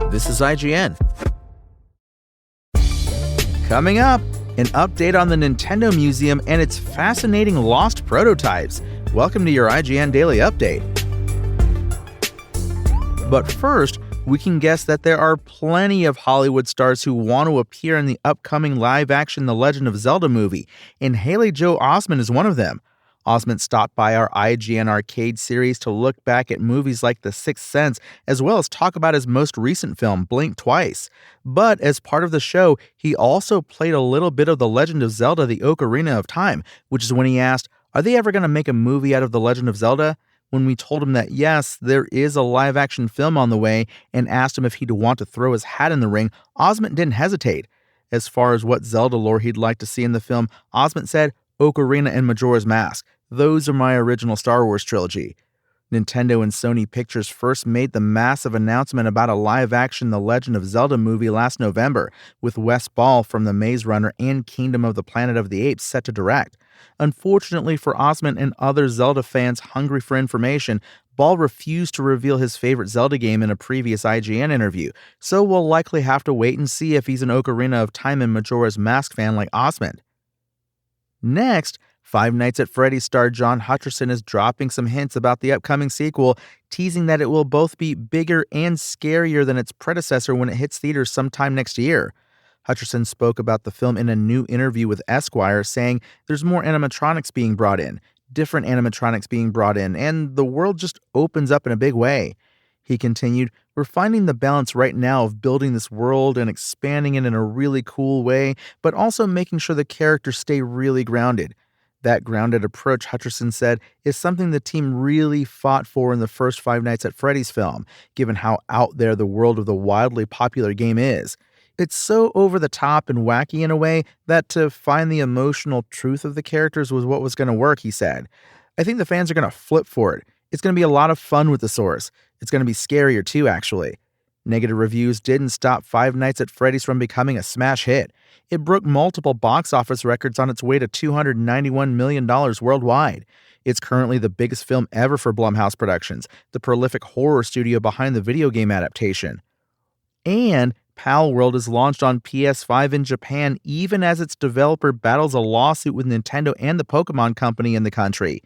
This is IGN. Coming up, an update on the Nintendo Museum and its fascinating lost prototypes. Welcome to your IGN Daily Update. But first, we can guess that there are plenty of Hollywood stars who want to appear in the upcoming live-action The Legend of Zelda movie, and Haley Joel Osment is one of them. Osment stopped by our IGN Arcade series to look back at movies like The Sixth Sense, as well as talk about his most recent film, Blink Twice. But as part of the show, he also played a little bit of The Legend of Zelda: The Ocarina of Time, which is when he asked, "Are they ever going to make a movie out of The Legend of Zelda?" When we told him that yes, there is a live-action film on the way, and asked him if he'd want to throw his hat in the ring, Osment didn't hesitate. As far as what Zelda lore he'd like to see in the film, Osment said, "Ocarina and Majora's Mask. Those are my original Star Wars trilogy." Nintendo and Sony Pictures first made the massive announcement about a live-action The Legend of Zelda movie last November, with Wes Ball from The Maze Runner and Kingdom of the Planet of the Apes set to direct. Unfortunately for Osment and other Zelda fans hungry for information, Ball refused to reveal his favorite Zelda game in a previous IGN interview, so we'll likely have to wait and see if he's an Ocarina of Time and Majora's Mask fan like Osment. Next, Five Nights at Freddy's star John Hutcherson is dropping some hints about the upcoming sequel, teasing that it will both be bigger and scarier than its predecessor when it hits theaters sometime next year. Hutcherson spoke about the film in a new interview with Esquire, saying there's more animatronics being brought in, different animatronics being brought in, and the world just opens up in a big way. He continued, "We're finding the balance right now of building this world and expanding it in a really cool way, but also making sure the characters stay really grounded. That grounded approach," Hutcherson said, "is something the team really fought for in the first Five Nights at Freddy's film, given how out there the world of the wildly popular game is. It's so over the top and wacky in a way that to find the emotional truth of the characters was what was going to work," he said. "I think the fans are going to flip for it. It's going to be a lot of fun with the source. It's going to be scarier too, actually." Negative reviews didn't stop Five Nights at Freddy's from becoming a smash hit. It broke multiple box office records on its way to $291 million worldwide. It's currently the biggest film ever for Blumhouse Productions, the prolific horror studio behind the video game adaptation. And Pal World is launched on PS5 in Japan even as its developer battles a lawsuit with Nintendo and the Pokemon Company in the country.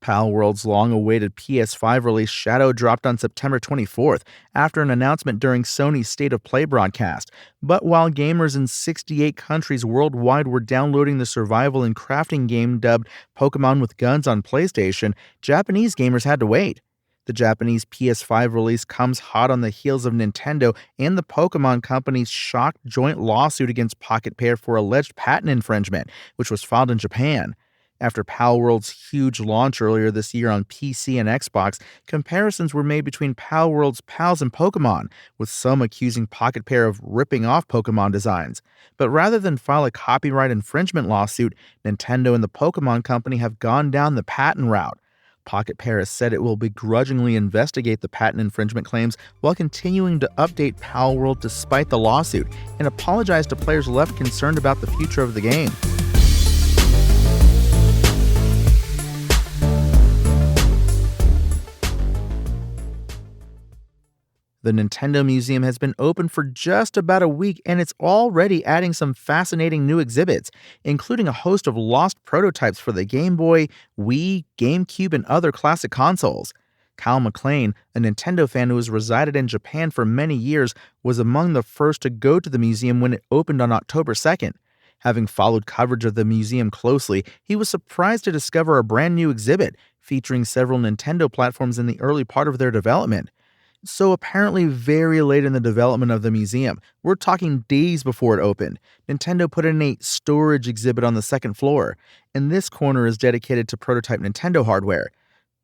Pal World's long-awaited PS5 release Shadow dropped on September 24th after an announcement during Sony's State of Play broadcast. But while gamers in 68 countries worldwide were downloading the survival and crafting game dubbed Pokemon with Guns on PlayStation, Japanese gamers had to wait. The Japanese PS5 release comes hot on the heels of Nintendo and the Pokemon Company's shocked joint lawsuit against Pocket Pair for alleged patent infringement, which was filed in Japan. After Pal World's huge launch earlier this year on PC and Xbox, comparisons were made between Pal World's pals and Pokemon, with some accusing Pocket Pair of ripping off Pokemon designs. But rather than file a copyright infringement lawsuit, Nintendo and the Pokemon Company have gone down the patent route. Pocket Pair has said it will begrudgingly investigate the patent infringement claims while continuing to update Pal World despite the lawsuit, and apologize to players left concerned about the future of the game. The Nintendo Museum has been open for just about a week, and it's already adding some fascinating new exhibits, including a host of lost prototypes for the Game Boy, Wii, GameCube, and other classic consoles. Kyle McLean, a Nintendo fan who has resided in Japan for many years, was among the first to go to the museum when it opened on October 2nd. Having followed coverage of the museum closely, he was surprised to discover a brand new exhibit featuring several Nintendo platforms in the early part of their development. So apparently very late in the development of the museum, we're talking days before it opened, Nintendo put in a storage exhibit on the second floor, and this corner is dedicated to prototype Nintendo hardware.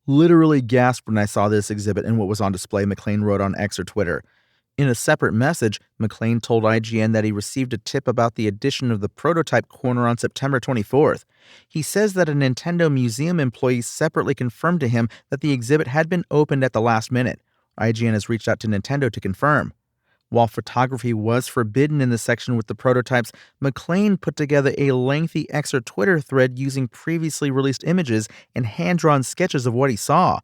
"Literally gasped when I saw this exhibit and what was on display," McLean wrote on X or Twitter. In a separate message, McLean told IGN that he received a tip about the addition of the prototype corner on September 24th. He says that a Nintendo museum employee separately confirmed to him that the exhibit had been opened at the last minute. IGN has reached out to Nintendo to confirm. While photography was forbidden in the section with the prototypes, McLean put together a lengthy X or Twitter thread using previously released images and hand-drawn sketches of what he saw.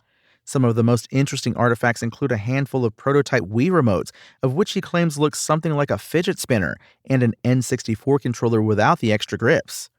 Some of the most interesting artifacts include a handful of prototype Wii remotes, of which he claims looks something like a fidget spinner, and an N64 controller without the extra grips.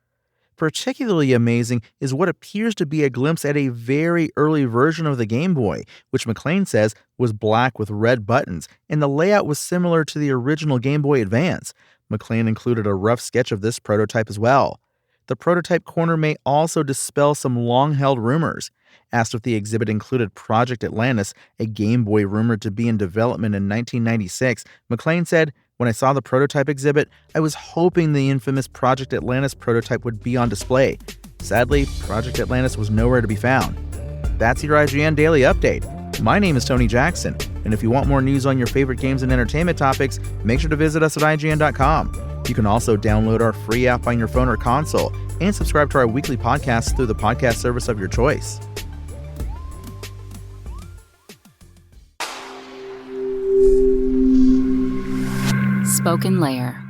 Particularly amazing is what appears to be a glimpse at a very early version of the Game Boy, which McLean says was black with red buttons, and the layout was similar to the original Game Boy Advance. McLean included a rough sketch of this prototype as well. The prototype corner may also dispel some long-held rumors. Asked if the exhibit included Project Atlantis, a Game Boy rumored to be in development in 1996, McLean said, "When I saw the prototype exhibit, I was hoping the infamous Project Atlantis prototype would be on display. Sadly, Project Atlantis was nowhere to be found." That's your IGN Daily Update. My name is Tony Jackson, and if you want more news on your favorite games and entertainment topics, make sure to visit us at IGN.com. You can also download our free app on your phone or console and subscribe to our weekly podcasts through the podcast service of your choice. Spoken Layer.